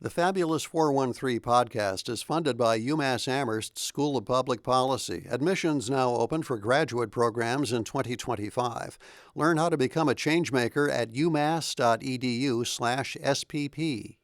The Fabulous 413 podcast is funded by UMass Amherst School of Public Policy. Admissions now open for graduate programs in 2025. Learn how to become a changemaker at umass.edu/SPP.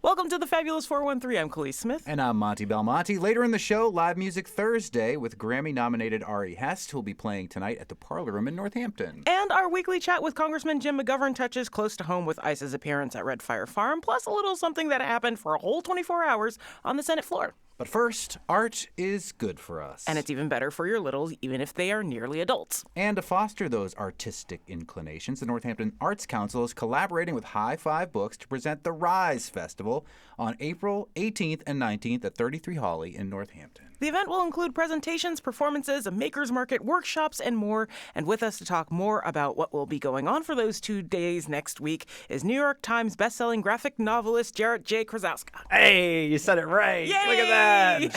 Welcome to the Fabulous 413. I'm Khalees Smith. And I'm Monty Belmonte. Later in the show, live music Thursday with Grammy-nominated R.I.S.E, who'll be playing tonight at the Parlor Room in Northampton. And our weekly chat with Congressman Jim McGovern touches close to home with ICE's appearance at Red Fire Farm, plus a little something that happened for a whole 24 hours on the Senate floor. But first, art is good for us. And it's even better for your littles, even if they are nearly adults. And to foster those artistic inclinations, the Northampton Arts Council is collaborating with High Five Books to present the R.I.S.E Festival on April 18th and 19th at 33 Hawley in Northampton. The event will include presentations, performances, a maker's market, workshops, and more. And with us to talk more about what will be going on for those 2 days next week is New York Times bestselling graphic novelist Jarrett J. Krosoczka. Hey, you said it right. Yay! Look at that.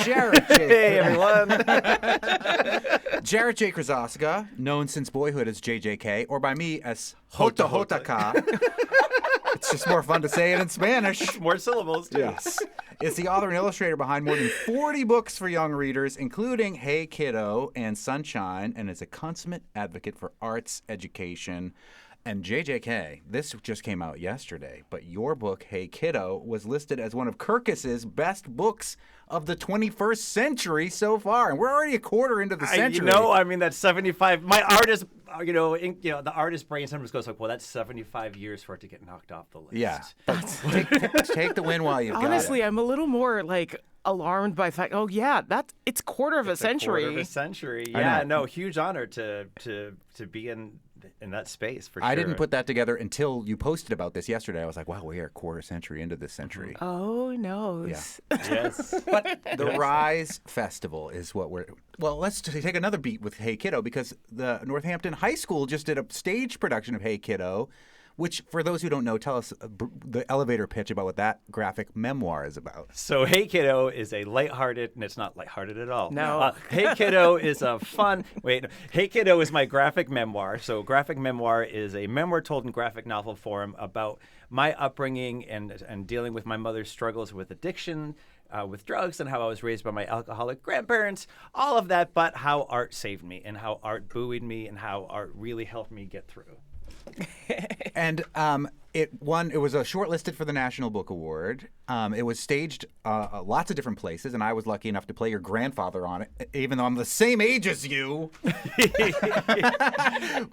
Jarrett J. Hey, everyone. Jarrett J. Krosoczka, known since boyhood as JJK, or by me as Hota Hotaka. It's just more fun to say it in Spanish. More syllables, too. Yes. Is the author and illustrator behind more than 40 books for young readers, including Hey Kiddo and Sunshine, and is a consummate advocate for arts education. And JJK, this just came out yesterday, but your book, Hey Kiddo, was listed as one of Kirkus's best books of the 21st century so far. And we're already a quarter into the century. That's 75. My artist, the artist brain sometimes goes like, well, that's 75 years for it to get knocked off the list. Yeah. Take the win while you've got it. Honestly, I'm a little more alarmed by the fact, it's quarter of a century. Quarter of a century. Yeah, no, huge honor to be in that space, for sure. I didn't put that together until you posted about this yesterday. I was like, wow, we are a quarter century into this century. Oh, no. Yeah. Yes. But the R.I.S.E Festival is what we're... Well, let's take another beat with Hey Kiddo, because the Northampton High School just did a stage production of Hey Kiddo, which, for those who don't know, tell us the elevator pitch about what that graphic memoir is about. So Hey Kiddo is a lighthearted, and it's not lighthearted at all. No. Hey Kiddo is a fun, Hey Kiddo is my graphic memoir. So graphic memoir is a memoir told in graphic novel form about my upbringing and dealing with my mother's struggles with addiction, with drugs, and how I was raised by my alcoholic grandparents, all of that, but how art saved me and how art buoyed me and how art really helped me get through. And it was shortlisted for the National Book Award. It was staged lots of different places, and I was lucky enough to play your grandfather on it, even though I'm the same age as you.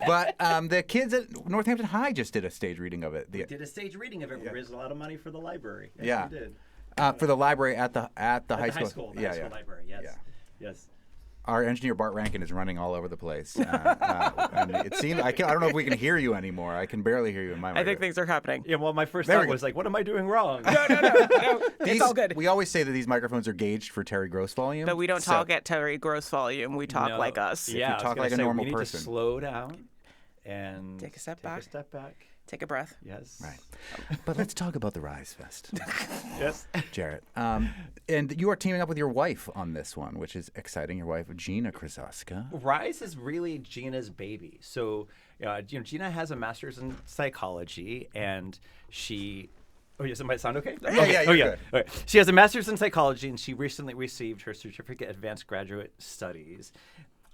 But the kids at Northampton High just did a stage reading of it. We did a stage reading of it. We raised a lot of money for the library. Yes, Yeah. we did. For the library at the high school. The high school library, yes. Yeah. Yes. Our engineer Bart Rankin is running all over the place, and it seems I don't know if we can hear you anymore. I can barely hear you in my. I think things are happening. Yeah. Well, my first thought was what am I doing wrong? No. It's all good. We always say that these microphones are gauged for Terry Gross volume, But we don't talk at Terry Gross volume. We talk like us. Yeah, talk like a normal we need person. to slow down and Take a step back. Take a breath. Yes. Right. But let's talk about the R.I.S.E Fest. Yes. Jarrett. And you are teaming up with your wife on this one, which is exciting. Your wife, Gina Krosoczka. R.I.S.E is really Gina's baby. So, Gina has a master's in psychology, and she... Oh, yes, it might sound okay? Yeah, you're good. Okay. She has a master's in psychology, and she recently received her certificate in advanced graduate studies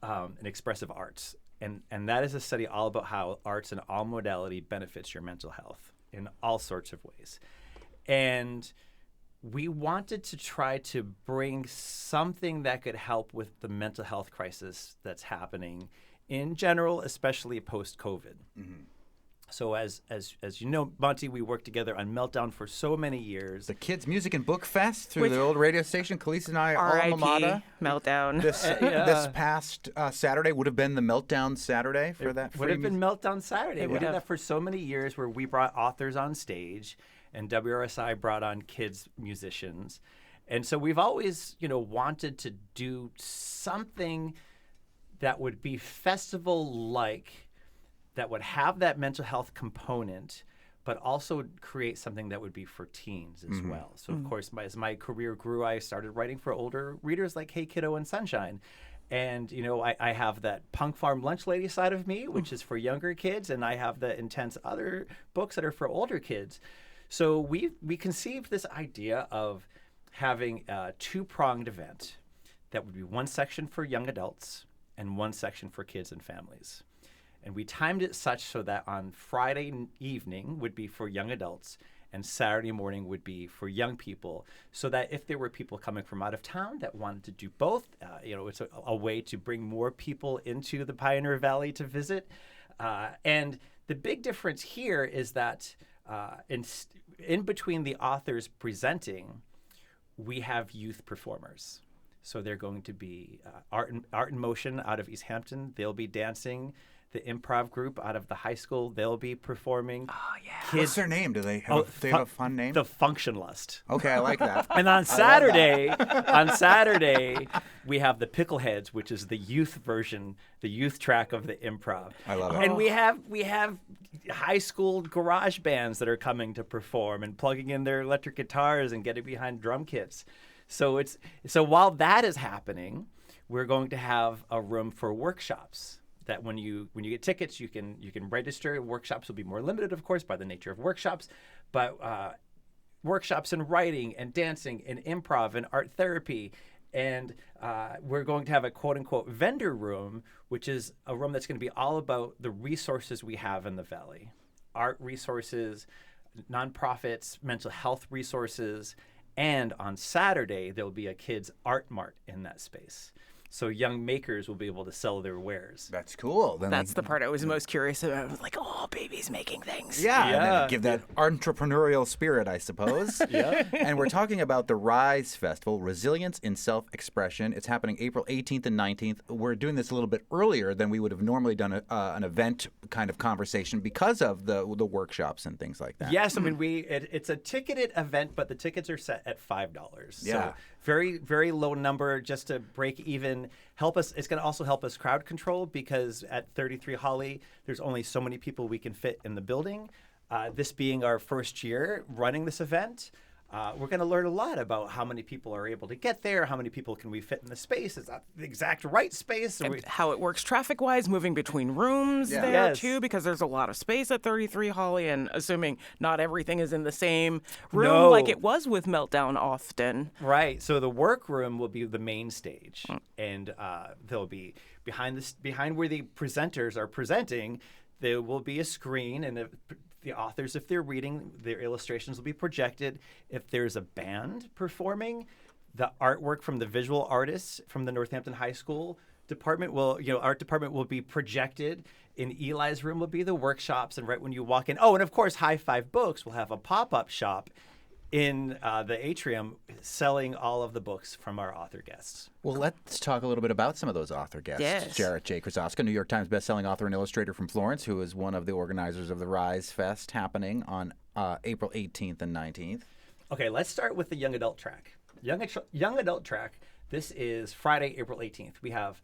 in expressive arts. And that is a study all about how arts and all modality benefits your mental health in all sorts of ways. And we wanted to try to bring something that could help with the mental health crisis that's happening in general, especially post-COVID. Mm-hmm. So as you know, Monty, we worked together on Meltdown for so many years. The Kids Music and Book Fest through the old radio station. Khalees and I are alma mater. Meltdown. This past Saturday would have been the Meltdown Saturday for that. Would have been Meltdown Saturday. We did that for so many years, where we brought authors on stage, and WRSI brought on kids musicians, and so we've always, wanted to do something that would be festival-like, that would have that mental health component, but also create something that would be for teens as well. So, of course, as my career grew, I started writing for older readers like Hey Kiddo and Sunshine. And, I have that punk farm lunch lady side of me, which is for younger kids, and I have the intense other books that are for older kids. So we conceived this idea of having a two-pronged event that would be one section for young adults and one section for kids and families. And we timed it such so that on Friday evening would be for young adults and Saturday morning would be for young people, so that if there were people coming from out of town that wanted to do both, it's a way to bring more people into the Pioneer Valley to visit. And the big difference here is that in between the authors presenting, we have youth performers. So they're going to be Art in Motion out of East Hampton. They'll be dancing. The improv group out of the high school, they'll be performing. Oh, yeah. Kids, What's their name? Do they have, a fun name? The Function Lust. Okay, I like that. And on Saturday, we have the Pickleheads, which is the youth version, the youth track of the improv. I love it. And we have high school garage bands that are coming to perform and plugging in their electric guitars and getting behind drum kits. So while that is happening, we're going to have a room for workshops. That when you get tickets, you can register. Workshops will be more limited, of course, by the nature of workshops, but workshops in writing and dancing and improv and art therapy. And we're going to have a quote-unquote vendor room, which is a room that's going to be all about the resources we have in the Valley. Art resources, nonprofits, mental health resources, and on Saturday, there'll be a kids' art mart in that space. So young makers will be able to sell their wares. That's cool. Then That's the part I was most curious about. Like, oh, babies making things. Yeah, Yeah. and then give that entrepreneurial spirit, I suppose. Yeah. And we're talking about the R.I.S.E Festival, Resilience in Self-Expression. It's happening April 18th and 19th. We're doing this a little bit earlier than we would have normally done an event kind of conversation because of the workshops and things like that. Yes, I mean it's a ticketed event, but the tickets are set at $5. Yeah. So very, very low number just to break even. It's going to also help us crowd control because at 33 Holly, there's only so many people we can fit in the building. This being our first year running this event, we're going to learn a lot about how many people are able to get there, how many people can we fit in the space, is that the exact right space? And how it works traffic-wise, moving between rooms there, Yes. too, because there's a lot of space at 33 Holly, and assuming not everything is in the same room No. like it was with Meltdown Often. Right. So the workroom will be the main stage, and there'll be behind where the presenters are presenting, there will be a screen, and the authors, if they're reading, their illustrations will be projected. If there's a band performing, the artwork from the visual artists from the Northampton High School department art department will be projected. In Eli's room will be the workshops, and right when you walk in, and of course, High Five Books will have a pop-up shop in the atrium selling all of the books from our author guests. Well, let's talk a little bit about some of those author guests. Yes. Jarrett J. Krosoczka, New York Times bestselling author and illustrator from Florence, who is one of the organizers of the R.I.S.E Fest happening on April 18th and 19th. Okay, let's start with the young adult track. Young adult track. This is Friday, April 18th. We have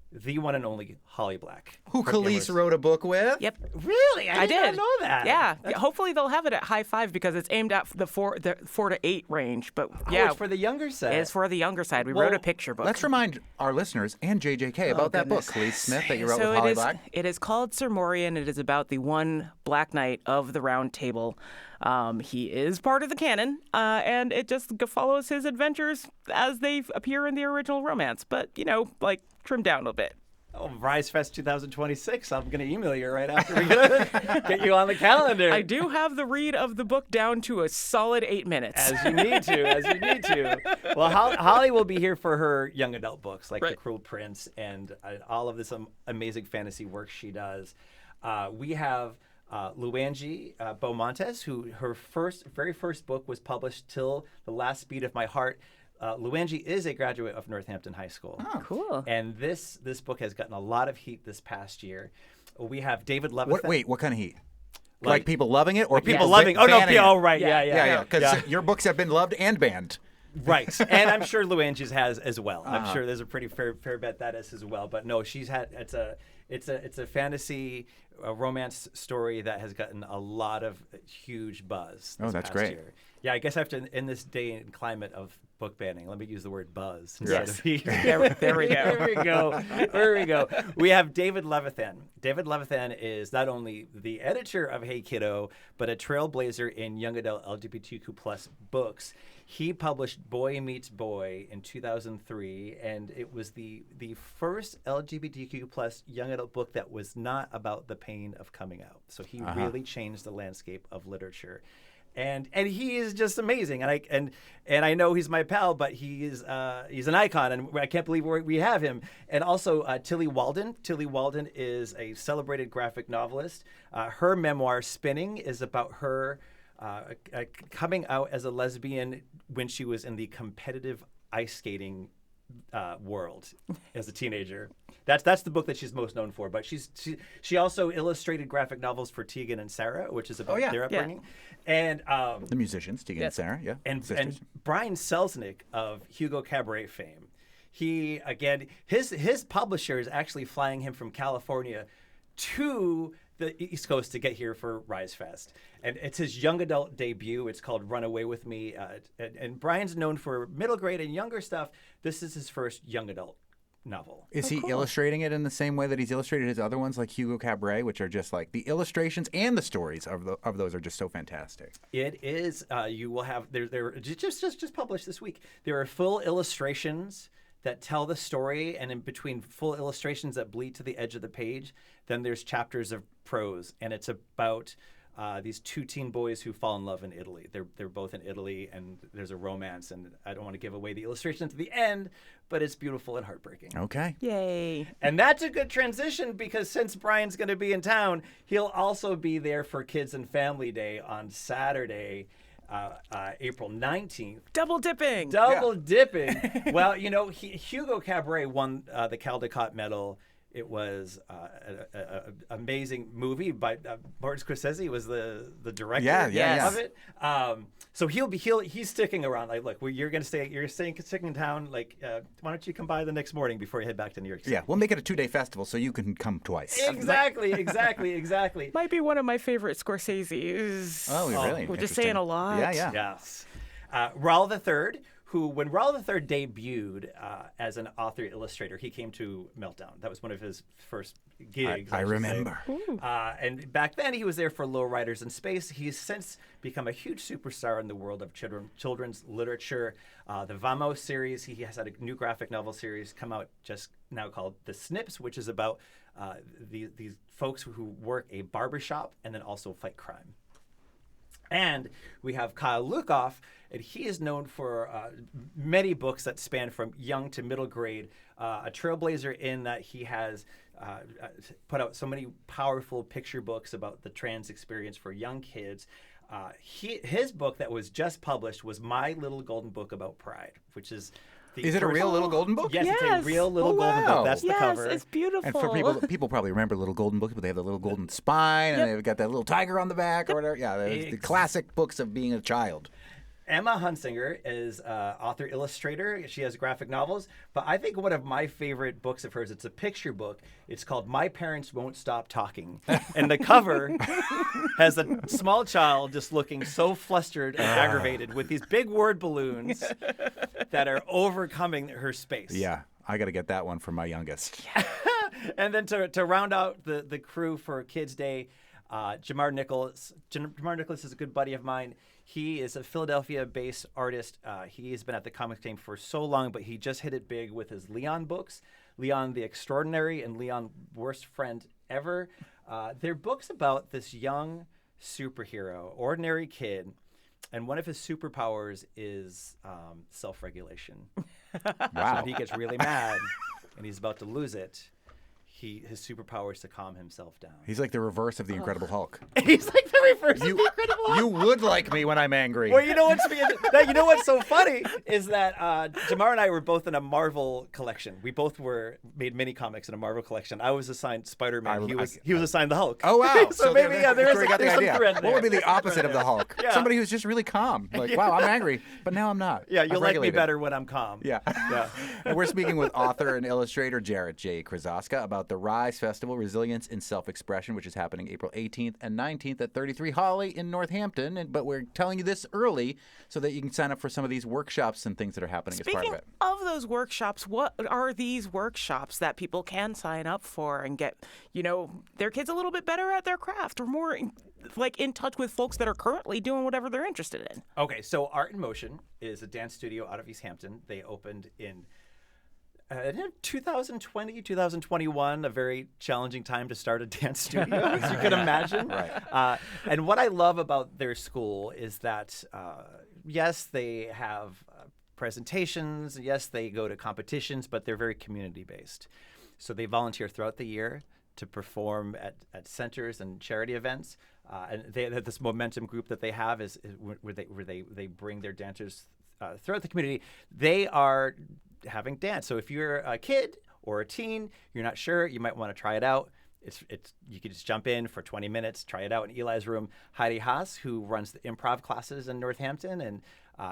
the one and only Holly Black. Who Khalees wrote a book with? Yep. Really? I did did not know that. Yeah. Hopefully they'll have it at High Five because it's aimed at the 4 to 8 range. But Yeah, it's for the younger set. it's for the younger side. We Well, wrote a picture book. Let's remind our listeners and JJK about that book, Khalees Smith, that you wrote So with Holly it is, Black. it is called Sir Morian. It is about the one Black Knight of the Round Table. He is part of the canon, and it just follows his adventures as they appear in the original romance. But, trimmed down a little bit. Oh, R.I.S.E Fest 2026. I'm going to email you right after we get you on the calendar. I do have the read of the book down to a solid 8 minutes. As you need to. Well, Holly will be here for her young adult books like The Cruel Prince and all of this amazing fantasy work she does. We have Luangie Beaumontes, who her very first book was published, Till the Last Beat of My Heart. Luangie is a graduate of Northampton High School. Oh, cool. And this book has gotten a lot of heat this past year. We have David Levithan. What kind of heat? Like people loving it or People loving. Oh no! banning it? Oh right, yeah. Yeah, because your books have been loved and banned. Right, and I'm sure Luangie's has as well. I'm sure there's a pretty fair bet that is as well. But no, she's had it's a fantasy romance story that has gotten a lot of huge buzz. Oh, this that's past great. Year. Yeah, I guess I have to, in this day and climate of book banning. Let me use the word buzz. Yes. There we go. There we go. There we go. We have David Levithan. David Levithan is not only the editor of Hey Kiddo, but a trailblazer in young adult LGBTQ plus books. He published Boy Meets Boy in 2003, and it was the first LGBTQ plus young adult book that was not about the pain of coming out. So he really changed the landscape of literature. And he is just amazing, and I know he's my pal, but he's an icon, and I can't believe we have him. And also Tilly Walden. Tilly Walden is a celebrated graphic novelist. Her memoir Spinning is about her coming out as a lesbian when she was in the competitive ice skating world as a teenager. That's the book that she's most known for. But she also illustrated graphic novels for Tegan and Sarah, which is about their upbringing. And the musicians, Tegan and Sarah, and Brian Selznick of Hugo Cabaret fame. He again, his publisher is actually flying him from California to the East Coast to get here for R.I.S.E Fest. And it's his young adult debut. It's called Run Away With Me. And Brian's known for middle grade and younger stuff. This is his first young adult novel. Is he illustrating it in the same way that he's illustrated his other ones like Hugo Cabaret, which are just like the illustrations and the stories of those are just so fantastic? It is. You will have, they're just published this week. There are full illustrations that tell the story, and in between full illustrations that bleed to the edge of the page, then there's chapters of prose, and it's about these two teen boys who fall in love in Italy. They're both in Italy, and there's a romance, and I don't want to give away the illustration to the end, but it's beautiful and heartbreaking. Okay. Yay. And that's a good transition, because since Brian's going to be in town, he'll also be there for Kids and Family Day on Saturday, April 19th. Double dipping. Double dipping. Well, Hugo Cabaret won the Caldecott Medal. It was an amazing movie by Martin Scorsese was the director of it. So he's sticking around. Like, look, you're sticking in town. Like, why don't you come by the next morning before you head back to New York City? Yeah, we'll make it a 2-day festival so you can come twice. Exactly. Might be one of my favorite Scorsese's. Oh, really? We're just saying a lot. Yeah. Yes. Raul III, who, when Raul III debuted as an author-illustrator, he came to Meltdown. That was one of his first gigs. I remember. And back then, he was there for Lowriders in Space. He's since become a huge superstar in the world of children's literature. The Vamos series, he has had a new graphic novel series come out just now called The Snips, which is about these folks who work a barbershop and then also fight crime. And we have Kyle Lukoff, and he is known for many books that span from young to middle grade, a trailblazer in that he has put out so many powerful picture books about the trans experience for young kids. His book that was just published was My Little Golden Book About Pride, which is... Is it a real little golden book? Yes, it's a real little golden book. That's the cover. Yes, it's beautiful. And for people probably remember little golden books, but they have the little golden spine, and they've got that little tiger on the back or whatever. Yeah, the classic books of being a child. Emma Hunsinger is author-illustrator. She has graphic novels. But I think one of my favorite books of hers, it's a picture book. It's called My Parents Won't Stop Talking. And the cover has a small child just looking so flustered and aggravated with these big word balloons that are overcoming her space. Yeah, I got to get that one for my youngest. And then to round out the crew for Kids Day, Jamar Nicholas. Jamar Nicholas is a good buddy of mine. He is a Philadelphia-based artist. He has been at the comics game for so long, but he just hit it big with his Leon books, Leon the Extraordinary and Leon Worst Friend Ever. They're books about this young superhero, ordinary kid, and one of his superpowers is self-regulation. Wow. So when he gets really mad and he's about to lose it, his superpower is to calm himself down. He's like the reverse of the Incredible Hulk. He's like the reverse of the Incredible Hulk. You would like me when I'm angry. Well, you know what's so funny is that Jamar and I were both in a Marvel collection. We both made mini comics in a Marvel collection. I was assigned Spider-Man. He was assigned the Hulk. Oh wow! so maybe there's some thread there. What would be the opposite of the Hulk? Yeah. Somebody who's just really calm. Like, wow, I'm angry, but now I'm not. Yeah, you'll I've like me regulated. better when I'm calm. Yeah. Yeah. And we're speaking with author and illustrator Jarrett J. Krosoczka about about the R.I.S E Festival, Resilience in Self-Expression, which is happening April 18th and 19th at 33 Holly in Northampton. But we're telling you this early so that you can sign up for some of these workshops and things that are happening as part of it. Speaking of those workshops, what are these workshops that people can sign up for and get, their kids a little bit better at their craft or more in touch with folks that are currently doing whatever they're interested in? Okay, so Art in Motion is a dance studio out of East Hampton. They opened in 2020, 2021, a very challenging time to start a dance studio, as you can imagine. Right. And what I love about their school is that, yes, they have presentations, yes, they go to competitions, but they're very community-based. So they volunteer throughout the year to perform at centers and charity events. And they this momentum group that they have is where they bring their dancers throughout the community. They are having dance. So if you're a kid or a teen, you're not sure, you might want to try it out. You could just jump in for 20 minutes, try it out in Eli's room. Heidi Haas, who runs the improv classes in Northampton and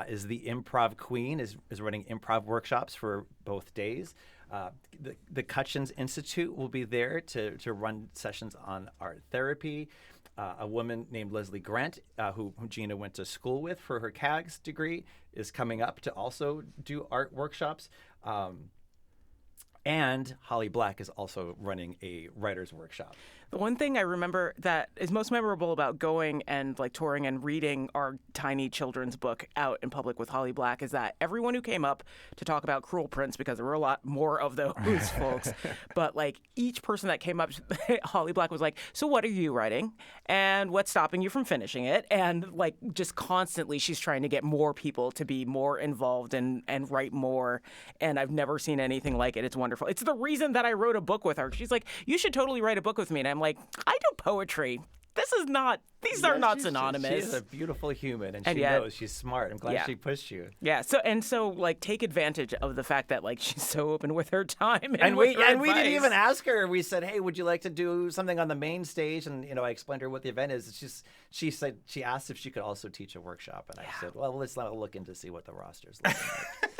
is the improv queen, is running improv workshops for both days. The Cutchins Institute will be there to run sessions on art therapy. A woman named Leslie Grant, who Gina went to school with for her CAGS degree, is coming up to also do art workshops. And Holly Black is also running a writer's workshop. The one thing I remember that is most memorable about going and touring and reading our tiny children's book out in public with Holly Black is that everyone who came up to talk about Cruel Prince, because there were a lot more of those folks, but each person that came up, Holly Black was like, so what are you writing? And what's stopping you from finishing it? And just constantly she's trying to get more people to be more involved and write more. And I've never seen anything like it. It's wonderful. It's the reason that I wrote a book with her. She's like, you should totally write a book with me. And I'm like, I do poetry. These are not synonymous. She's a beautiful human, and she yet, knows. She's smart. I'm glad she pushed you. Yeah. So take advantage of the fact that she's so open with her time and we advice. didn't even ask her. We said, hey, would you like to do something on the main stage? And I explained to her what the event is. She said she asked if she could also teach a workshop, and I said, well, let's look into see what the roster's looking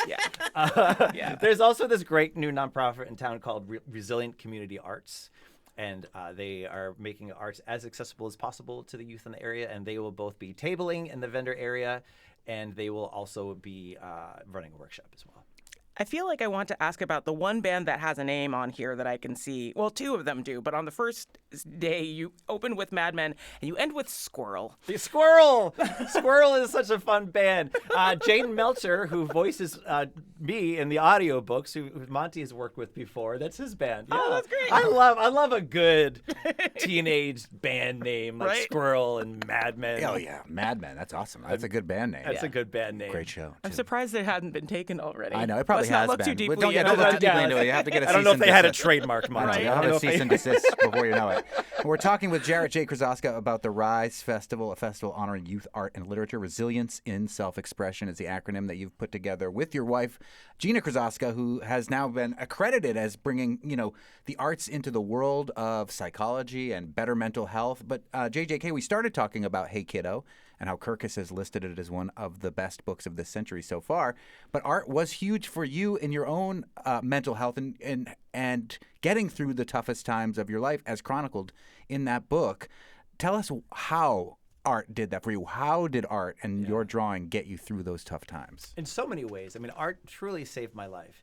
like. Yeah. There's also this great new nonprofit in town called Resilient Community Arts. And they are making arts as accessible as possible to the youth in the area. And they will both be tabling in the vendor area, and they will also be running a workshop as well. I feel like I want to ask about the one band that has a name on here that I can see. Well, two of them do, but on the first day, you open with Mad Men and you end with Squirrel. The Squirrel! Squirrel is such a fun band. Jaden Meltzer, who voices me in the audiobooks, who Monty has worked with before, that's his band. Yeah. Oh, that's great. I love a good teenage band name like Right? Squirrel and Mad Men. Oh, yeah. Mad Men. That's awesome. That's a good band name. That's a good band name. Great show. I'm too. surprised it hadn't been taken already. I know. It probably Let's not has look been. too deeply Don't into look too that. deeply into it. You have to get a I don't know if cease they and had a desist. trademark, Monty. Right. You'll I have don't know a if they- cease and desist before you know it. We're talking with Jarrett J. Krosoczka about the R.I.S E Festival, a festival honoring youth, art, and literature. Resilience in Self-Expression is the acronym that you've put together with your wife, Gina Krosoczka, who has now been accredited as bringing, the arts into the world of psychology and better mental health. But JJK, we started talking about Hey Kiddo and how Kirkus has listed it as one of the best books of this century so far. But art was huge for you in your own mental health and getting through the toughest times of your life, as chronicled in that book. Tell us how art did that for you. How did art and your drawing get you through those tough times? In so many ways. I mean, art truly saved my life.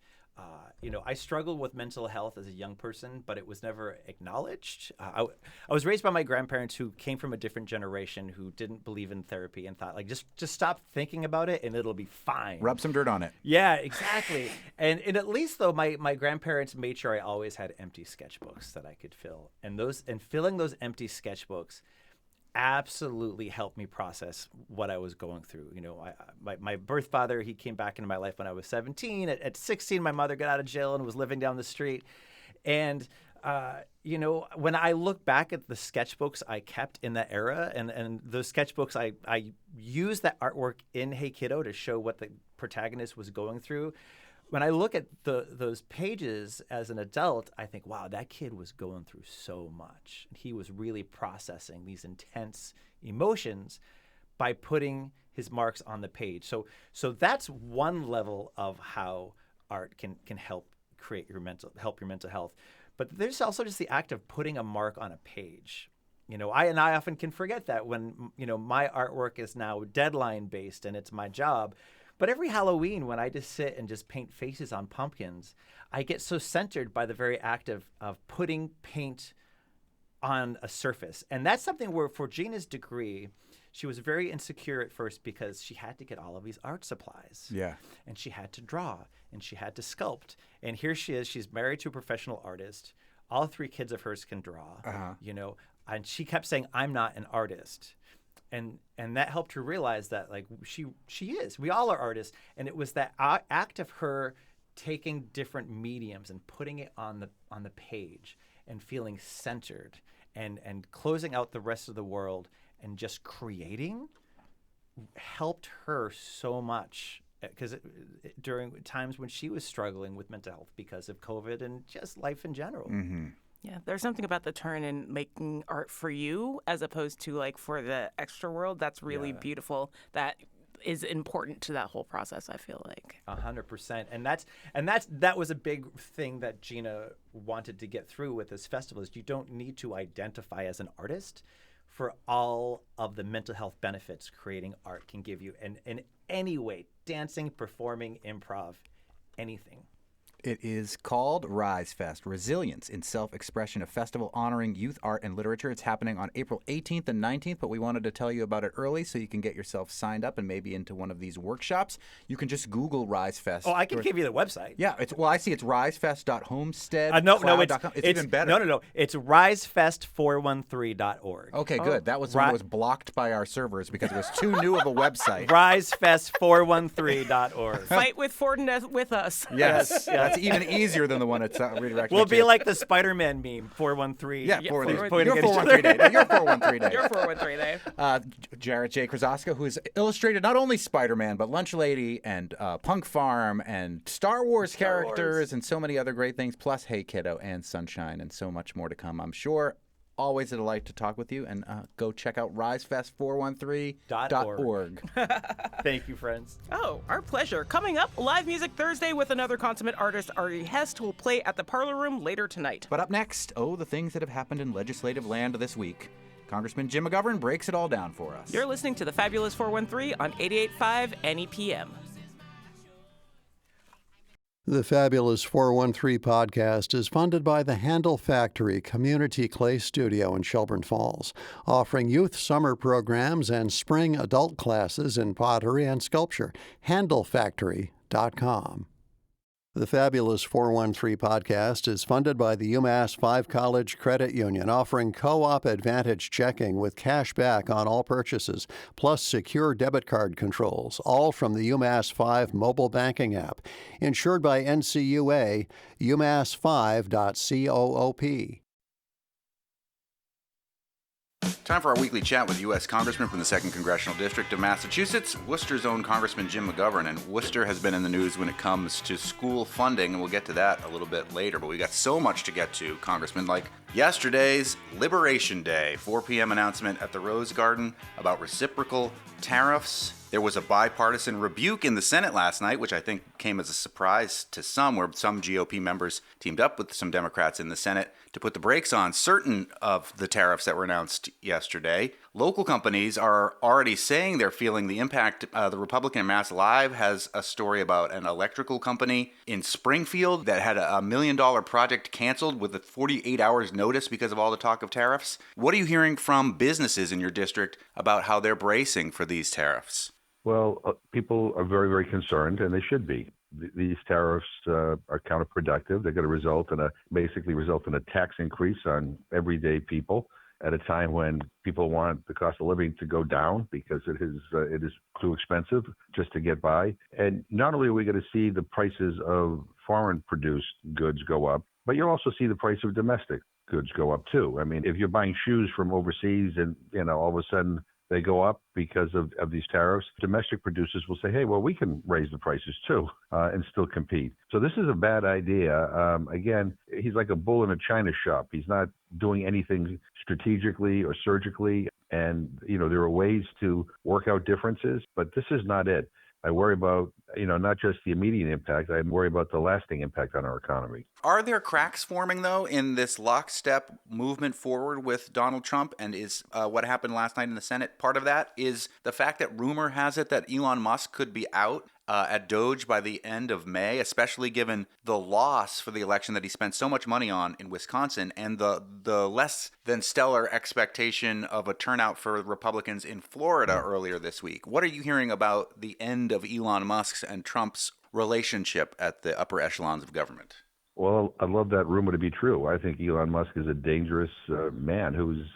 I struggled with mental health as a young person, but it was never acknowledged. I was raised by my grandparents who came from a different generation who didn't believe in therapy and thought, just stop thinking about it and it'll be fine. Rub some dirt on it. Yeah, exactly. and at least, though, my grandparents made sure I always had empty sketchbooks that I could fill. And filling those empty sketchbooks absolutely helped me process what I was going through. My birth father, he came back into my life when I was 17. At 16, my mother got out of jail and was living down the street. And, when I look back at the sketchbooks I kept in that era and those sketchbooks, I used that artwork in Hey Kiddo to show what the protagonist was going through. When I look at those pages as an adult, I think, wow, that kid was going through so much. He was really processing these intense emotions by putting his marks on the page. So that's one level of how art can help create your mental health. But there's also just the act of putting a mark on a page. I often can forget that when, my artwork is now deadline based and it's my job. But every Halloween, when I just sit and just paint faces on pumpkins, I get so centered by the very act of putting paint on a surface. And that's something where for Gina's degree, she was very insecure at first because she had to get all of these art supplies. Yeah. And she had to draw and she had to sculpt. And here she is, she's married to a professional artist. All 3 kids of hers can draw, and she kept saying, I'm not an artist. And that helped her realize that like she is. We all are artists. And it was that act of her taking different mediums and putting it on the page and feeling centered and closing out the rest of the world and just creating helped her so much, because during times when she was struggling with mental health because of COVID and just life in general. Mm-hmm. Yeah, there's something about the turn in making art for you as opposed to like for the extra world that's really beautiful. That is important to that whole process, I feel like. 100%. And that was a big thing that Gina wanted to get through with this festival is you don't need to identify as an artist for all of the mental health benefits creating art can give you in any way, dancing, performing, improv, anything. It is called R.I.S.E Fest, Resilience in Self-Expression, a festival honoring youth art and literature. It's happening on April 18th and 19th, but we wanted to tell you about it early so you can get yourself signed up and maybe into one of these workshops. You can just Google R.I.S.E Fest. Oh, I can give you the website. Yeah, I see it's risefest.homestead. It's even better. No. It's risefest413.org. Okay, good. That was the one that was blocked by our servers because it was too new of a website. risefest413.org. Fight with Fortinet with us. Yes. That's even easier than the one that's redirected. We'll be like the Spider-Man meme, 413. Yeah, Your 413 day. No, your 413 day. Your 413 day. Jarrett J. Krosoczka, who has illustrated not only Spider-Man, but Lunch Lady and Punk Farm and Star Wars characters and so many other great things, plus Hey Kiddo and Sunshine and so much more to come, I'm sure. Always a delight to talk with you, and go check out risefest413.org. Thank you, friends. Oh, our pleasure. Coming up, live music Thursday with another consummate artist, R.I.S.E, who will play at the Parlor Room later tonight. But up next, the things that have happened in legislative land this week. Congressman Jim McGovern breaks it all down for us. You're listening to the Fabulous 413 on 88.5 NEPM. The Fabulous 413 podcast is funded by the Handle Factory Community Clay Studio in Shelburne Falls, offering youth summer programs and spring adult classes in pottery and sculpture. HandleFactory.com. The Fabulous 413 podcast is funded by the UMass 5 College Credit Union, offering co-op advantage checking with cash back on all purchases, plus secure debit card controls, all from the UMass 5 mobile banking app. Insured by NCUA, umass5.coop. Time for our weekly chat with U.S. Congressman from the 2nd Congressional District of Massachusetts, Worcester's own Congressman Jim McGovern. And Worcester has been in the news when it comes to school funding, and we'll get to that a little bit later. But we got so much to get to, Congressman, like yesterday's Liberation Day, 4 p.m. announcement at the Rose Garden about reciprocal tariffs. There was a bipartisan rebuke in the Senate last night, which I think came as a surprise to some, where some GOP members teamed up with some Democrats in the Senate to put the brakes on certain of the tariffs that were announced yesterday. Local companies are already saying they're feeling the impact. The Republican Mass Live has a story about an electrical company in Springfield that had a $1 million project canceled with a 48 hours notice because of all the talk of tariffs. What are you hearing from businesses in your district about how they're bracing for these tariffs? Well, people are very, very concerned, and they should be. These tariffs are counterproductive. They're going to basically result in a tax increase on everyday people at a time when people want the cost of living to go down because it is too expensive just to get by. And not only are we going to see the prices of foreign-produced goods go up, but you'll also see the price of domestic goods go up too. I mean, if you're buying shoes from overseas and all of a sudden they go up because of these tariffs, domestic producers will say, hey, well, we can raise the prices too and still compete. So this is a bad idea. Again, he's like a bull in a china shop. He's not doing anything strategically or surgically. And, there are ways to work out differences, but this is not it. I worry about, not just the immediate impact. I worry about the lasting impact on our economy. Are there cracks forming, though, in this lockstep movement forward with Donald Trump? And is what happened last night in the Senate part of that? Is the fact that rumor has it that Elon Musk could be out at Doge by the end of May, especially given the loss for the election that he spent so much money on in Wisconsin and the less than stellar expectation of a turnout for Republicans in Florida earlier this week? What are you hearing about the end of Elon Musk's and Trump's relationship at the upper echelons of government? Well, I'd love that rumor to be true. I think Elon Musk is a dangerous man who's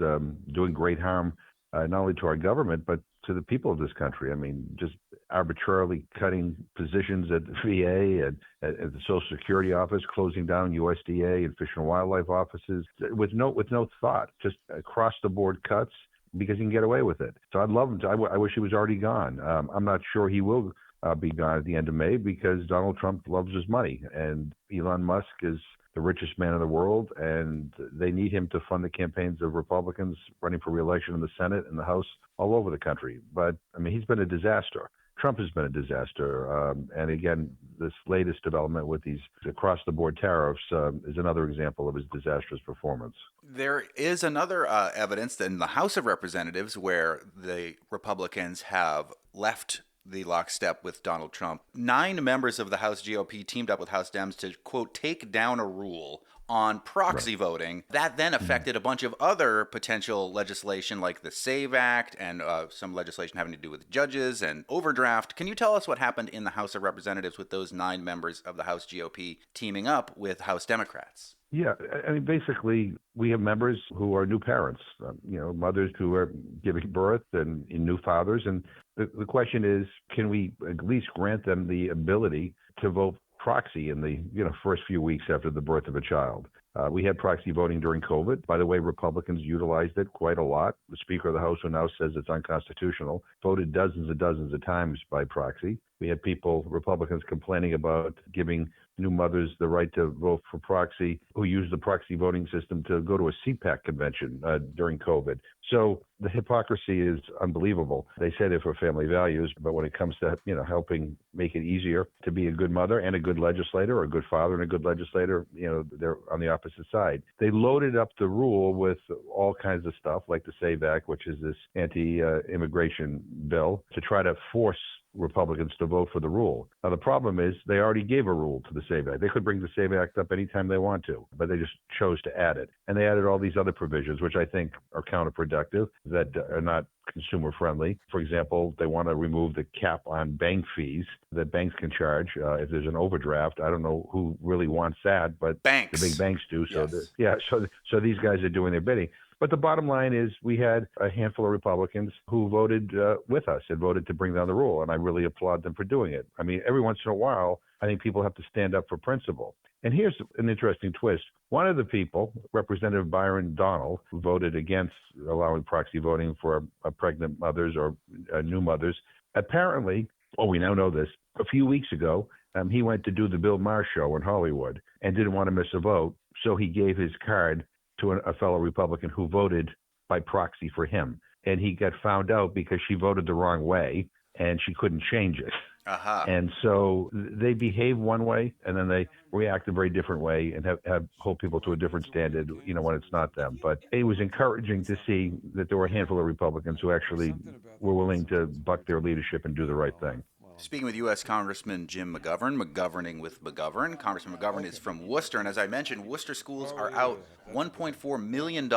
doing great harm not only to our government, but to the people of this country. I mean, just arbitrarily cutting positions at the VA and at the Social Security office, closing down USDA and Fish and Wildlife offices with no thought, just across the board cuts because he can get away with it. So I'd love him to. I wish he was already gone. I'm not sure he will be gone at the end of May because Donald Trump loves his money and Elon Musk is the richest man in the world, and they need him to fund the campaigns of Republicans running for re-election in the Senate and the House all over the country. But, I mean, he's been a disaster. Trump has been a disaster. And again, this latest development with these across-the-board tariffs is another example of his disastrous performance. There is another evidence in the House of Representatives where the Republicans have left the lockstep with Donald Trump. 9 members of the House GOP teamed up with House Dems to, quote, take down a rule on proxy voting. That then affected a bunch of other potential legislation like the SAVE Act and some legislation having to do with judges and overdraft. Can you tell us what happened in the House of Representatives with those 9 members of the House GOP teaming up with House Democrats? Yeah, I mean, basically, we have members who are new parents, mothers who are giving birth and new fathers. And the question is, can we at least grant them the ability to vote proxy in the first few weeks after the birth of a child? We had proxy voting during COVID. By the way, Republicans utilized it quite a lot. The Speaker of the House, who now says it's unconstitutional, voted dozens and dozens of times by proxy. We had Republicans complaining about giving new mothers the right to vote for proxy who used the proxy voting system to go to a CPAC convention during COVID. So the hypocrisy is unbelievable. They said it for family values, but when it comes to helping make it easier to be a good mother and a good legislator, or a good father and a good legislator, they're on the opposite side. They loaded up the rule with all kinds of stuff like the SAVE Act, which is this anti-immigration bill, to try to force Republicans to vote for the rule. Now, the problem is they already gave a rule to the SAVE Act. They could bring the SAVE Act up anytime they want to, but they just chose to add it. And they added all these other provisions, which I think are counterproductive, that are not consumer friendly. For example, they want to remove the cap on bank fees that banks can charge if there's an overdraft. I don't know who really wants that, but banks. The big banks do. So yes. So these guys are doing their bidding. But the bottom line is we had a handful of Republicans who voted with us and voted to bring down the rule, and I really applaud them for doing it. I mean, every once in a while, I think people have to stand up for principle. And here's an interesting twist. One of the people, Representative Byron Donald, who voted against allowing proxy voting for pregnant mothers or new mothers, apparently, we now know this, a few weeks ago, he went to do the Bill Maher show in Hollywood and didn't want to miss a vote, so he gave his card to a fellow Republican who voted by proxy for him. And he got found out because she voted the wrong way and she couldn't change it. Uh-huh. And so they behave one way and then they react a very different way and have hold people to a different standard, when it's not them. But it was encouraging to see that there were a handful of Republicans who actually were willing to buck their leadership and do the right thing. Speaking with U.S. Congressman Jim McGovern, McGoverning with McGovern. Congressman McGovern is from Worcester, and as I mentioned, Worcester schools are out $1.4 million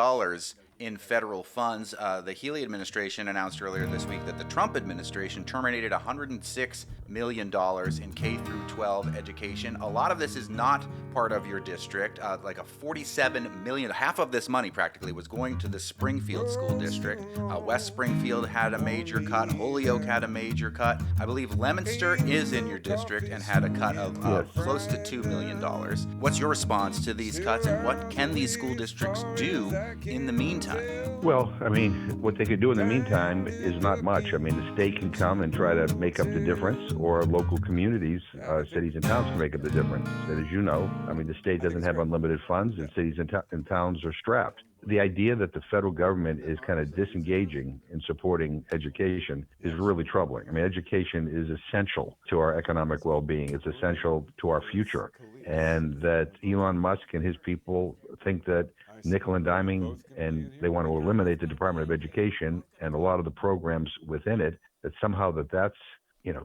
in federal funds. The Healy administration announced earlier this week that the Trump administration terminated $106 million in K-12 education. A lot of this is not part of your district. Like a $47 million, half of this money practically was going to the Springfield School District. West Springfield had a major cut. Holyoke had a major cut. I believe Leominster is in your district and had a cut of close to $2 million. What's your response to these cuts, and what can these school districts do in the meantime? Well, I mean, what they could do in the meantime is not much. I mean, the state can come and try to make up the difference, or local communities, cities and towns can make up the difference. And as you know, I mean, the state doesn't have unlimited funds, and cities and towns are strapped. the idea that the federal government is kind of disengaging in supporting education is really troubling. I mean, education is essential to our economic well-being. It's essential to our future. And that Elon Musk and his people think that nickel and diming, and they want to eliminate the Department of Education and a lot of the programs within it, that somehow that's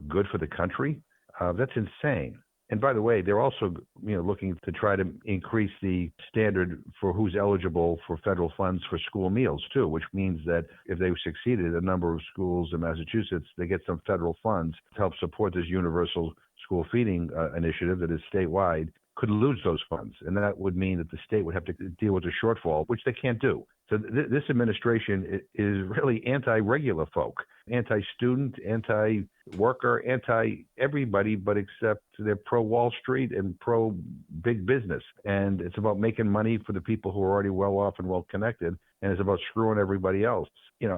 good for the country. That's insane. And by the way, they're also looking to try to increase the standard for who's eligible for federal funds for school meals too, which means that if they succeeded, a number of schools in Massachusetts, they get some federal funds to help support this universal school feeding initiative that is statewide, could lose those funds. And that would mean that the state would have to deal with a shortfall, which they can't do. So this administration is really anti-regular folk, anti-student, anti-worker, anti-everybody, but except they're pro-Wall Street and pro-big business. And it's about making money for the people who are already well off and well connected, and it's about screwing everybody else.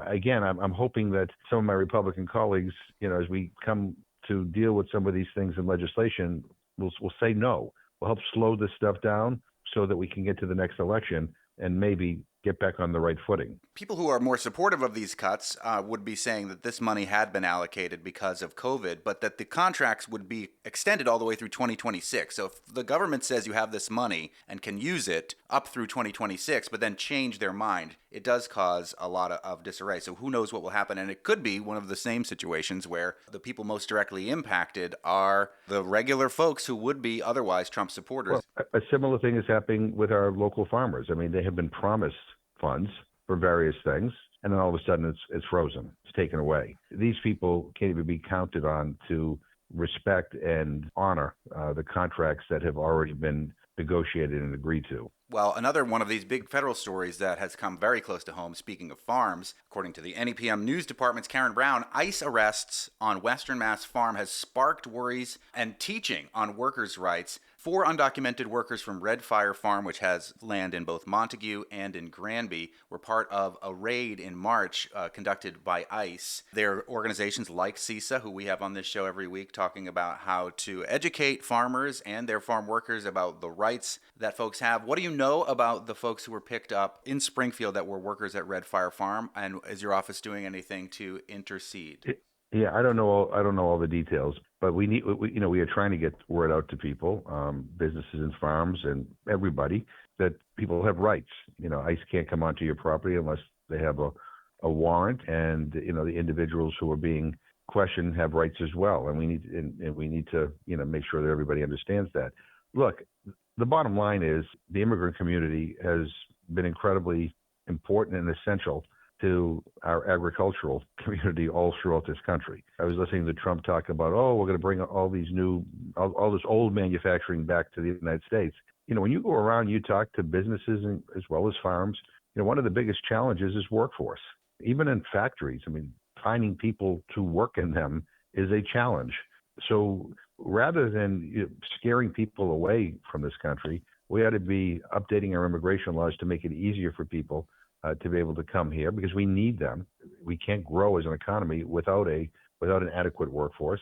Again, I'm hoping that some of my Republican colleagues, as we come to deal with some of these things in legislation, will say no. We'll help slow this stuff down so that we can get to the next election and maybe get back on the right footing. People who are more supportive of these cuts would be saying that this money had been allocated because of COVID, but that the contracts would be extended all the way through 2026. So if the government says you have this money and can use it up through 2026, but then change their mind, it does cause a lot of disarray. So who knows what will happen? And it could be one of the same situations where the people most directly impacted are the regular folks who would be otherwise Trump supporters. Well, a similar thing is happening with our local farmers. I mean, they have been promised funds for various things, and then all of a sudden it's frozen. It's taken away. These people can't even be counted on to respect and honor the contracts that have already been negotiated and agreed to. Well, another one of these big federal stories that has come very close to home, speaking of farms, according to the NEPM News Department's Karen Brown, ICE arrests on Western Mass farm has sparked worries and teaching on workers' rights. 4 undocumented workers from Red Fire Farm, which has land in both Montague and in Granby, were part of a raid in March conducted by ICE. They're organizations like CISA, who we have on this show every week, talking about how to educate farmers and their farm workers about the rights that folks have. What do you know about the folks who were picked up in Springfield that were workers at Red Fire Farm? And is your office doing anything to intercede? Yeah, I don't know all the details, but we are trying to get word out to people, businesses and farms and everybody, that people have rights. ICE can't come onto your property unless they have a warrant, and the individuals who are being questioned have rights as well, and we need to make sure that everybody understands that. Look, the bottom line is the immigrant community has been incredibly important and essential to our agricultural community all throughout this country. I was listening to Trump talk about, we're going to bring all this old manufacturing back to the United States. When you go around, you talk to businesses as well as farms, one of the biggest challenges is workforce. Even in factories, finding people to work in them is a challenge. So rather than scaring people away from this country, we ought to be updating our immigration laws to make it easier for people to be able to come here, because we need them. We can't grow as an economy without an adequate workforce.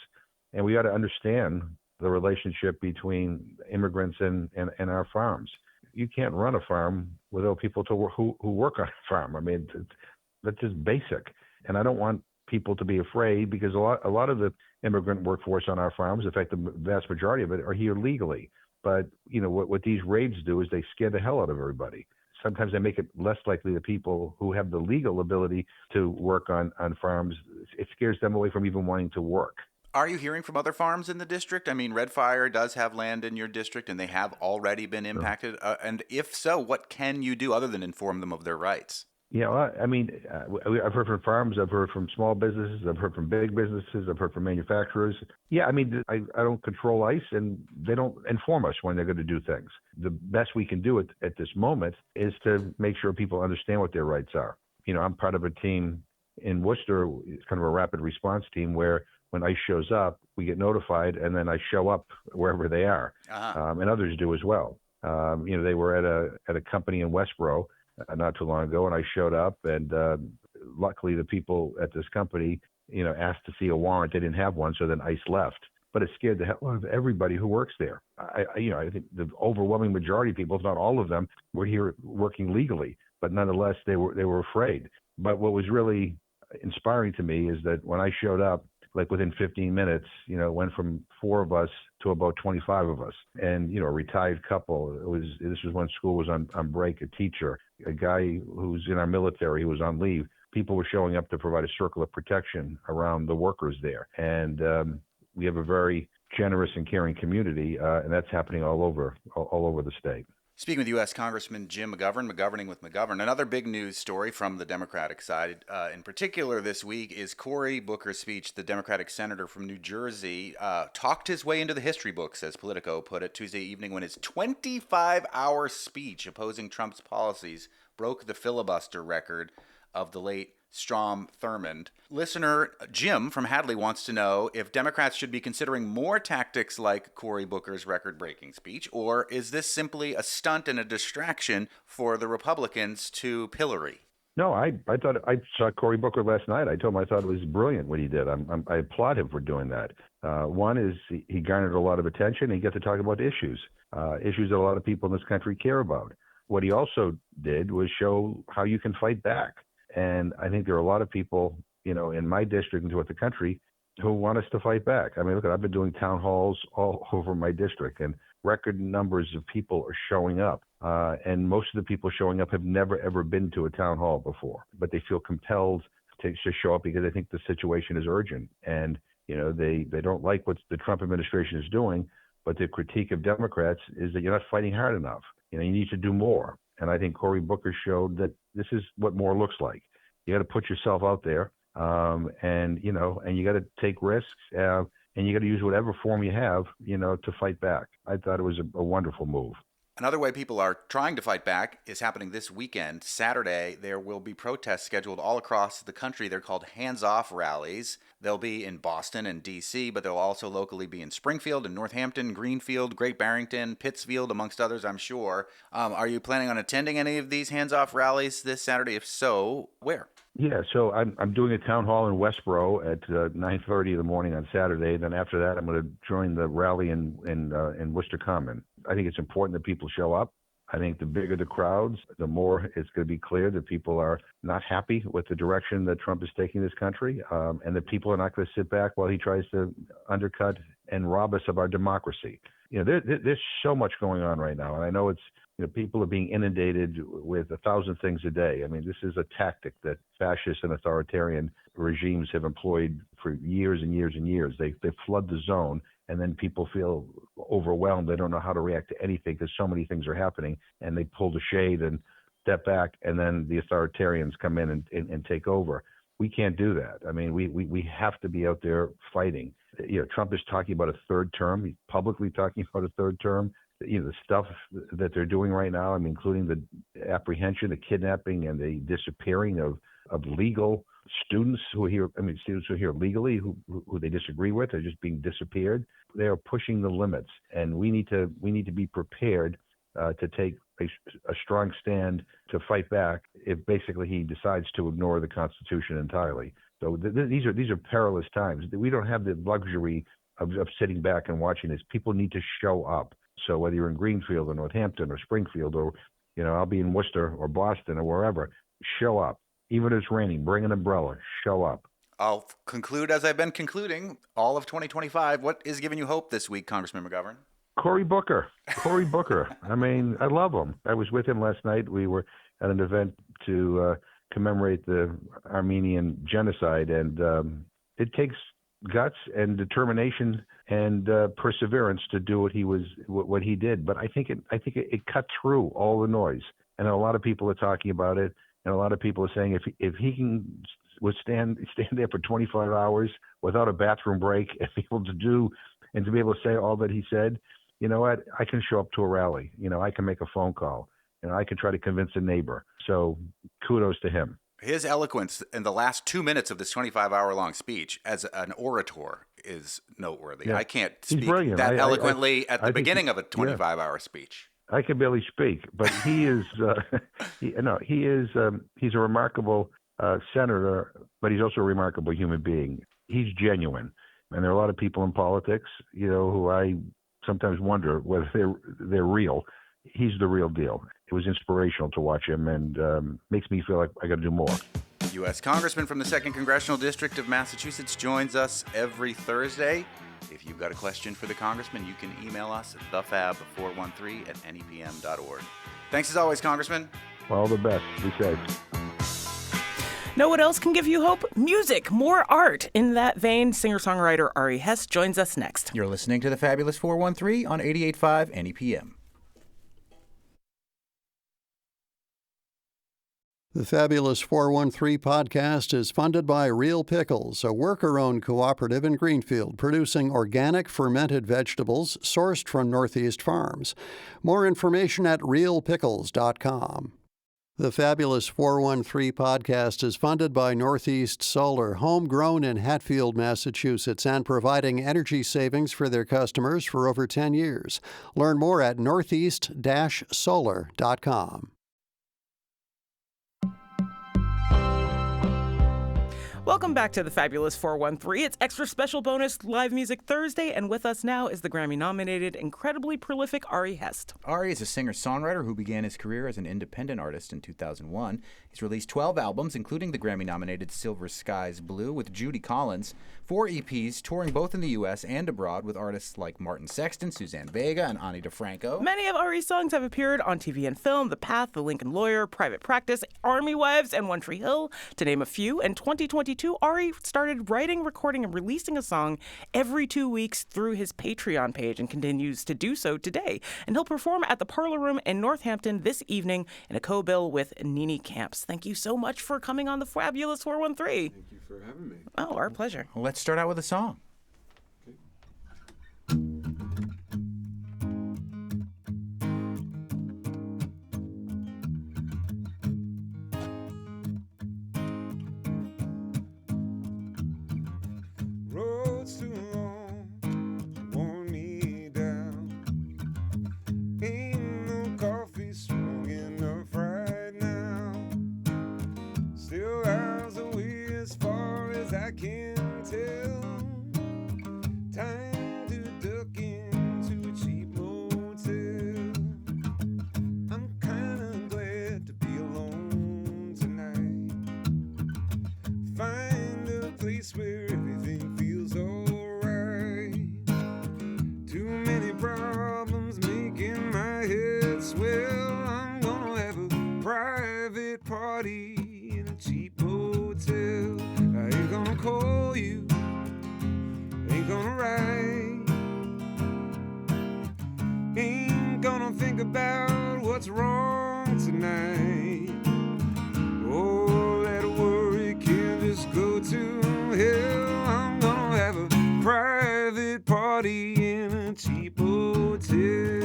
And we ought to understand the relationship between immigrants and our farms. You can't run a farm without people who work on a farm. That's just basic. And I don't want people to be afraid, because a lot of the immigrant workforce on our farms, in fact, the vast majority of it, are here legally. But what these raids do is they scare the hell out of everybody. Sometimes they make it less likely that people who have the legal ability to work on farms, it scares them away from even wanting to work. Are you hearing from other farms in the district? Red Fire does have land in your district, and they have already been impacted. And if so, what can you do other than inform them of their rights? I've heard from farms, I've heard from small businesses, I've heard from big businesses, I've heard from manufacturers. I don't control ICE, and they don't inform us when they're going to do things. The best we can do at this moment is to make sure people understand what their rights are. I'm part of a team in Worcester. It's kind of a rapid response team where when ICE shows up, we get notified, and then I show up wherever they are, and others do as well. They were at a company in Westboro not too long ago, and I showed up, and luckily the people at this company, asked to see a warrant. They didn't have one, so then ICE left. But it scared the hell out of everybody who works there. I think the overwhelming majority of people, if not all of them, were here working legally. but nonetheless, they were afraid. But what was really inspiring to me is that when I showed up, like within 15 minutes, it went from 4 of us to about 25 of us. And, a retired couple, this was when school was on break, a teacher, a guy who's in our military who was on leave. People were showing up to provide a circle of protection around the workers there. And we have a very generous and caring community, and that's happening all over the state. Speaking with U.S. Congressman Jim McGovern, McGoverning with McGovern, another big news story from the Democratic side, in particular this week, is Cory Booker's speech. The Democratic senator from New Jersey talked his way into the history books, as Politico put it, Tuesday evening when his 25-hour speech opposing Trump's policies broke the filibuster record of the late Strom Thurmond. Listener Jim from Hadley wants to know if Democrats should be considering more tactics like Cory Booker's record-breaking speech, or is this simply a stunt and a distraction for the Republicans to pillory? No, I thought I saw Cory Booker last night. I told him I thought it was brilliant what he did. I applaud him for doing that. One is he garnered a lot of attention. He got to talk about issues that a lot of people in this country care about. What he also did was show how you can fight back. And I think there are a lot of people, in my district and throughout the country who want us to fight back. I mean, look, I've been doing town halls all over my district, and record numbers of people are showing up. And most of the people showing up have never, ever been to a town hall before, but they feel compelled to show up because they think the situation is urgent. And, they don't like what the Trump administration is doing, but the critique of Democrats is that you're not fighting hard enough. You need to do more. And I think Cory Booker showed that this is what more looks like. You got to put yourself out there, and you got to take risks, and you got to use whatever form you have, to fight back. I thought it was a wonderful move. Another way people are trying to fight back is happening this weekend. Saturday, there will be protests scheduled all across the country. They're called hands-off rallies. They'll be in Boston and D.C., but they'll also locally be in Springfield and Northampton, Greenfield, Great Barrington, Pittsfield, amongst others, I'm sure. Are you planning on attending any of these hands-off rallies this Saturday? If so, where? Yeah, so I'm doing a town hall in Westboro at 9:30 in the morning on Saturday. Then after that, I'm going to join the rally in Worcester Common. I think it's important that people show up. I think the bigger the crowds, the more it's going to be clear that people are not happy with the direction that Trump is taking this country, and that people are not going to sit back while he tries to undercut and rob us of our democracy. There's so much going on right now, and I know it's people are being inundated with 1,000 things a day. I mean, this is a tactic that fascist and authoritarian regimes have employed for years and years and years. They flood the zone, and then people feel overwhelmed. They don't know how to react to anything because so many things are happening, and they pull the shade and step back, and then the authoritarians come in and take over. We can't do that. I mean, we have to be out there fighting. Trump is talking about a third term. He's publicly talking about a third term. The stuff that they're doing right now, including the apprehension, the kidnapping, and the disappearing of legal students who are here. Students who are here legally, who they disagree with, are just being disappeared. They are pushing the limits, and we need to be prepared to take a strong stand to fight back if basically he decides to ignore the Constitution entirely. So these are perilous times. We don't have the luxury of sitting back and watching this. People need to show up. So whether you're in Greenfield or Northampton or Springfield, or I'll be in Worcester or Boston or wherever, show up. Even if it's raining, bring an umbrella. Show up. I'll conclude as I've been concluding all of 2025. What is giving you hope this week, Congressman McGovern? Cory Booker. I love him. I was with him last night. We were at an event to commemorate the Armenian genocide, and it takes guts and determination and perseverance to do what he did. But I think it cut through all the noise, and a lot of people are talking about it, and a lot of people are saying if he can stand there for 25 hours without a bathroom break and be able to say all that he said, you know what? I can show up to a rally. I can make a phone call. I can try to convince a neighbor. So kudos to him. His eloquence in the last 2 minutes of this 25-hour-long speech as an orator is noteworthy. Yeah. I can't speak that eloquently at the beginning of a 25-hour speech. I can barely speak, but he is. He's a remarkable senator, but he's also a remarkable human being. He's genuine, and there are a lot of people in politics, who I sometimes wonder whether they're real. He's the real deal. it was inspirational to watch him, and makes me feel like I got to do more. U.S. Congressman from the 2nd Congressional District of Massachusetts joins us every Thursday. If you've got a question for the Congressman, you can email us at thefab413@nepm.org. Thanks as always, Congressman. All the best. Be safe. Know what else can give you hope? Music, more art. In that vein, singer-songwriter R.I.S. joins us next. You're listening to the Fabulous 413 on 88.5 NEPM. The Fabulous 413 podcast is funded by Real Pickles, a worker-owned cooperative in Greenfield producing organic fermented vegetables sourced from Northeast farms. More information at realpickles.com. The Fabulous 413 podcast is funded by Northeast Solar, homegrown in Hatfield, Massachusetts, and providing energy savings for their customers for over 10 years. Learn more at northeast-solar.com. Welcome back to the Fabulous 413. It's extra special bonus live music Thursday, and with us now is the Grammy-nominated, incredibly prolific R.I.S. Ari is a singer-songwriter who began his career as an independent artist in 2001. He's released 12 albums, including the Grammy-nominated Silver Skies Blue with Judy Collins, 4 EPs, touring both in the U.S. and abroad with artists like Martin Sexton, Suzanne Vega, and Ani DeFranco. Many of Ari's songs have appeared on TV and film: The Path, The Lincoln Lawyer, Private Practice, Army Wives, and One Tree Hill, to name a few. In 2022, Ari started writing, recording, and releasing a song every 2 weeks through his Patreon page and continues to do so today. And he'll perform at the Parlor Room in Northampton this evening in a co-bill with Nene Camps. Thank you so much for coming on the Fabulous 413. Thank you for having me. Oh, our pleasure. Well, let's start out with a song. Road's too long, worn me down. Ain't no coffee strong enough right now. Still hours away as far as I can tell. Time to duck into a cheap motel. I'm kinda glad to be alone tonight. Find a place where everything feels alright. Too many problems making my head swell. I'm gonna have a private party in a cheap hotel. I ain't gonna call you, ain't gonna write, ain't gonna think about what's wrong tonight. Oh, that worry can just go to hell. I'm gonna have a private party in a cheap hotel.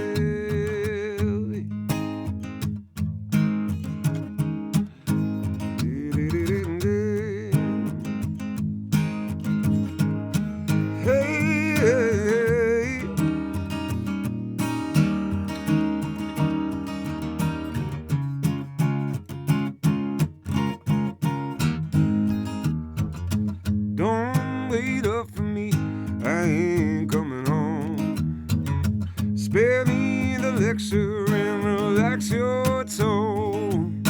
Hey, hey, hey. Don't wait up for me, I ain't coming home. Spare me the lecture and relax your tone.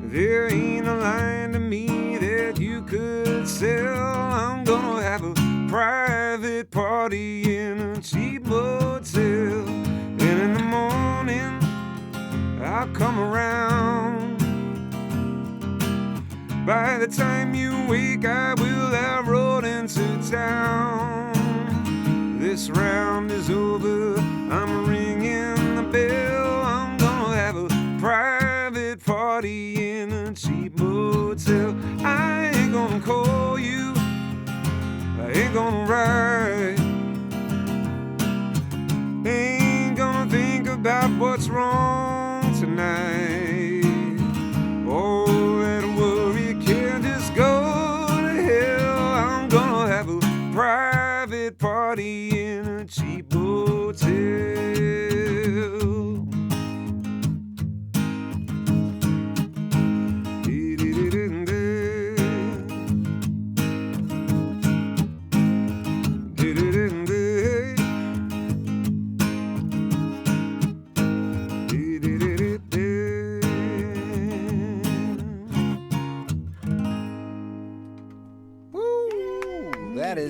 There ain't a line to me that you could sell. I'm gonna have a private party in a cheap motel. And in the morning, I'll come around. By the time you wake, I will have rode into town. This round is over, I'm ringing the bell. I'm gonna have a private party in a cheap motel. I ain't gonna call you, I ain't gonna write, ain't gonna think about what's wrong tonight. Oh, that worry can't just go to hell. I'm gonna have a private party in a cheap hotel.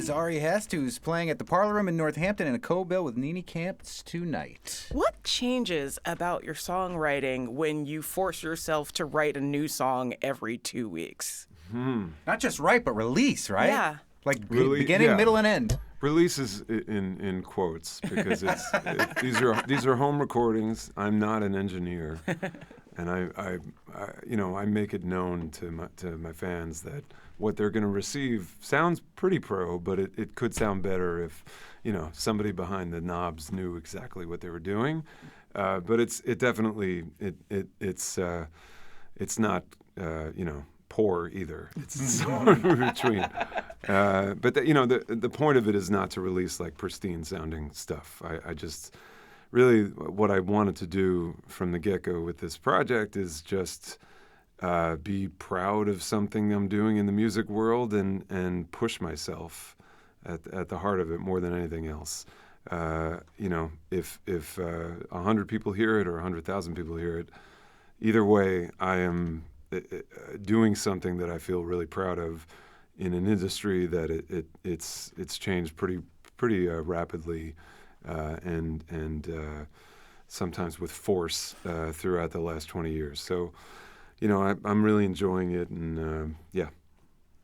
is R.I.S, who's playing at the Parlor Room in Northampton in a co-bill with Nene Camps tonight. What changes about your songwriting when you force yourself to write a new song every 2 weeks? Not just write, but release, right? Yeah. Like Really? beginning, Yeah. middle, and end. Release is in quotes because these are home recordings. I'm not an engineer, and I make it known to my fans that what they're going to receive sounds pretty pro, but it could sound better if somebody behind the knobs knew exactly what they were doing. But it's not poor either. It's somewhere in between. But the point of it is not to release like pristine sounding stuff. I just really what I wanted to do from the get-go with this project is just be proud of something I'm doing in the music world and push myself at the heart of it more than anything else. If 100 people hear it or 100,000 people hear it, either way, I am doing something that I feel really proud of in an industry that it's changed pretty rapidly and sometimes with force throughout the last 20 years. So, I'm really enjoying it, and yeah.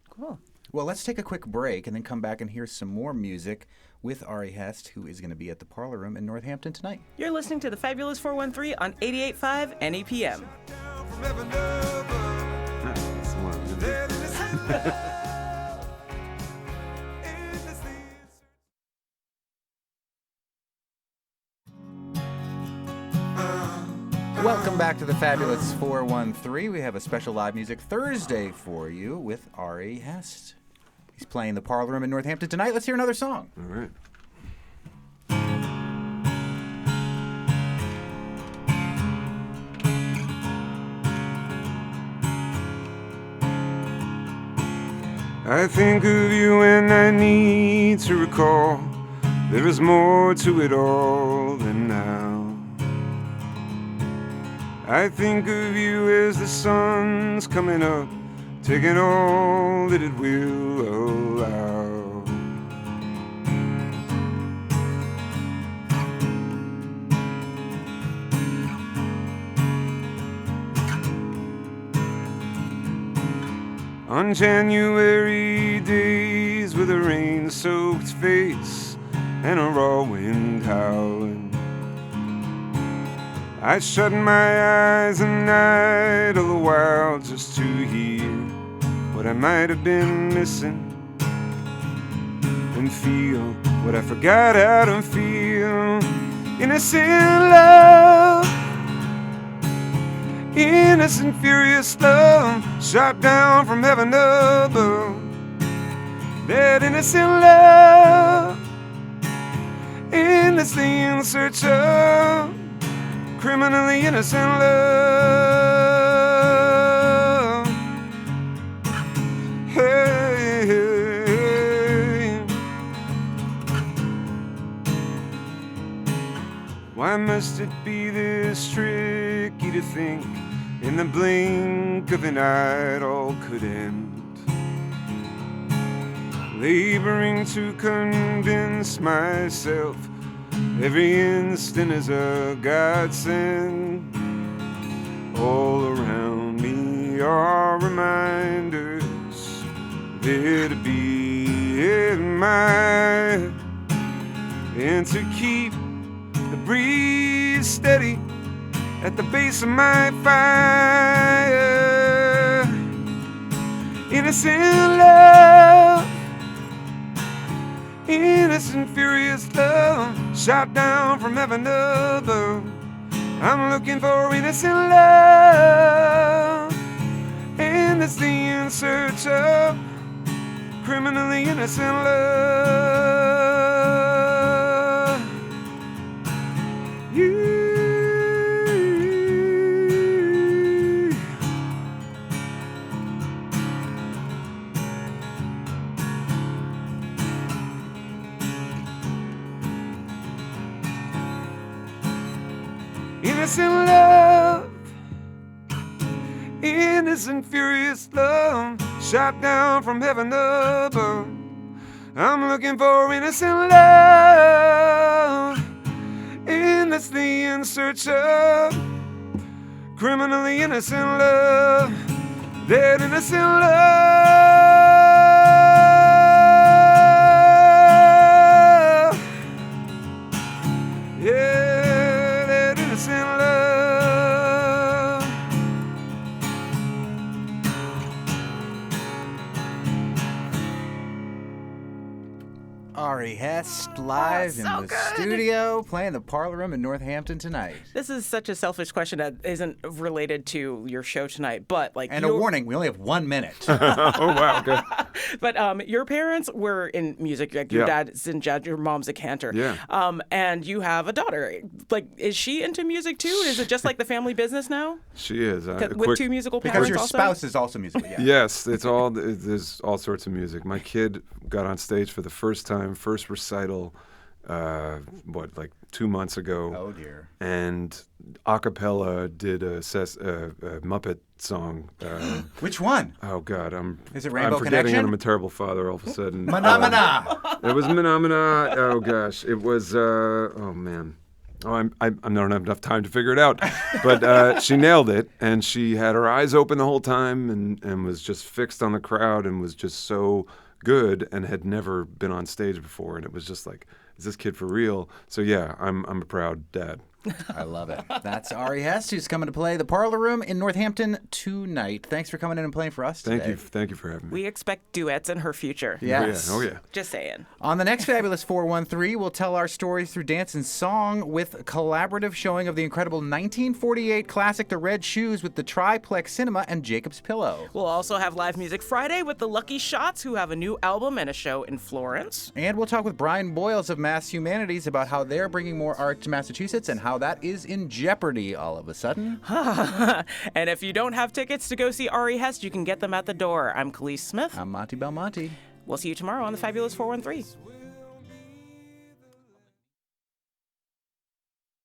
Cool. Well, let's take a quick break and then come back and hear some more music with R.I.S, who is going to be at the Parlor Room in Northampton tonight. You're listening to the Fabulous 413 on 88.5 NEPM. That's the one I'm gonna do. Welcome back to the Fabulous 413. We have a special live music Thursday for you with R.I.S. He's playing the Parlor Room in Northampton tonight. Let's hear another song. All right. I think of you when I need to recall there is more to it all than now. I think of you as the sun's coming up, taking all that it will allow. On January days with a rain-soaked face and a raw wind howling, I'd shut my eyes at night all the while just to hear what I might have been missing and feel what I forgot how to feel. Innocent love, innocent furious love, shot down from heaven above. That innocent love, endlessly in search of criminally innocent love. Hey, hey, hey. Why must it be this tricky to think in the blink of an eye it all could end? Laboring to convince myself every instant is a godsend. All around me are reminders there to be admired and to keep the breeze steady at the base of my fire. Innocent love, innocent furious love, shot down from heaven above. I'm looking for innocent love, endlessly in search of criminally innocent love. You. Innocent love, innocent furious love, shot down from heaven above. I'm looking for innocent love, endlessly in search of criminally innocent love, that innocent love, yeah, that innocent love. R.I.S. live in the studio, playing the Parlor Room in Northampton tonight. This is such a selfish question that isn't related to your show tonight, but like. And a warning: we only have 1 minute. Oh wow, okay. But your parents were in music. Like your dad's in jazz, your mom's a cantor. Yeah. And you have a daughter. Like, is she into music too? Is it just like the family business now? She is. With two musical parents. Because your also? spouse is also musical. Yeah. Yes, it's all. There's all sorts of music. My kid got on stage for the first time, first recital, like 2 months ago. Oh dear. And a cappella did a Muppet song. Which one? Oh God, Is it Rainbow I'm forgetting, Connection? and I'm a terrible father all of a sudden. Manamana. It was Manamana. Oh gosh, it was. Oh man. Oh, I don't have enough time to figure it out. But she nailed it, and she had her eyes open the whole time, and was just fixed on the crowd, and was just so good, and had never been on stage before, and it was just like, is this kid for real? So yeah, I'm a proud dad. I love it. That's R.I.S. who's coming to play the Parlor Room in Northampton tonight. Thanks for coming in and playing for us today. Thank you for having me. We expect duets in her future. Yes. Oh yeah. Just saying. On the next Fabulous 413, we'll tell our stories through dance and song with a collaborative showing of the incredible 1948 classic The Red Shoes with the Triplex Cinema and Jacob's Pillow. We'll also have live music Friday with the Lucky Shots, who have a new album and a show in Florence. And we'll talk with Brian Boyles of Mass Humanities about how they're bringing more art to Massachusetts and how that is in jeopardy all of a sudden. And if you don't have tickets to go see R.I.S., you can get them at the door. I'm Khalees Smith. I'm Monty Belmonte. We'll see you tomorrow on the Fabulous 413.